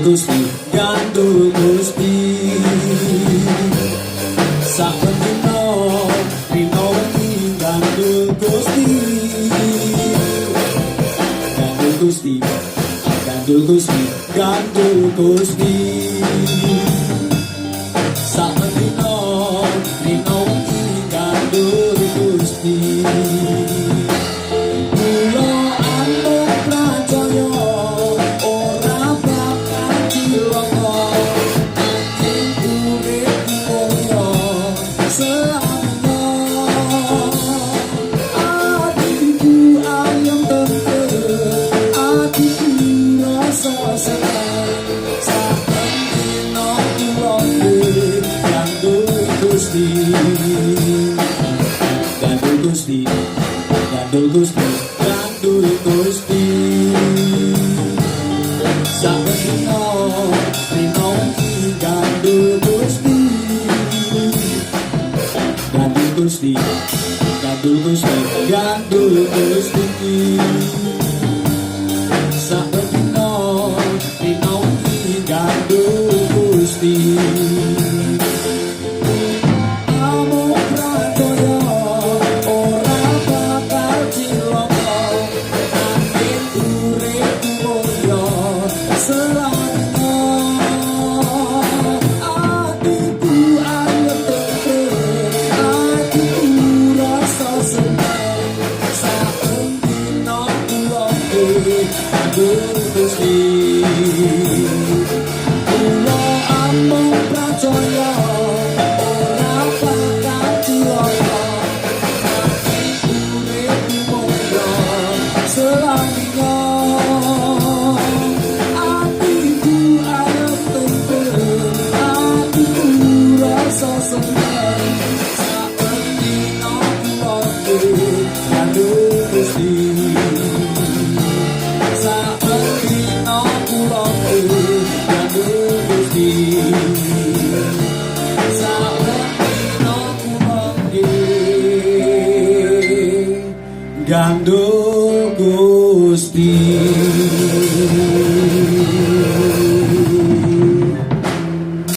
Gusti, gandul Gusti. Saben dina rino wengi gandul Gusti. Gandul Gusti, gandul Gusti, gandul Gusti. Saben dina rino wengi gandul Gusti. Gandul Gusti, gandul Gusti, gandul Gusti. Saben dina rino wengi gandul Gusti. Gandul Gusti, gandul Gusti, gandul Gusti. Saben dina rino wengi gandul Gusti. Gandul Gusti, kula amung pracaya ora bakal cilaka, urip mulya selangnya. Atiku arep tentrem, atiku rasa seneng, saben dina kula gandul Gusti. Gandul Gusti.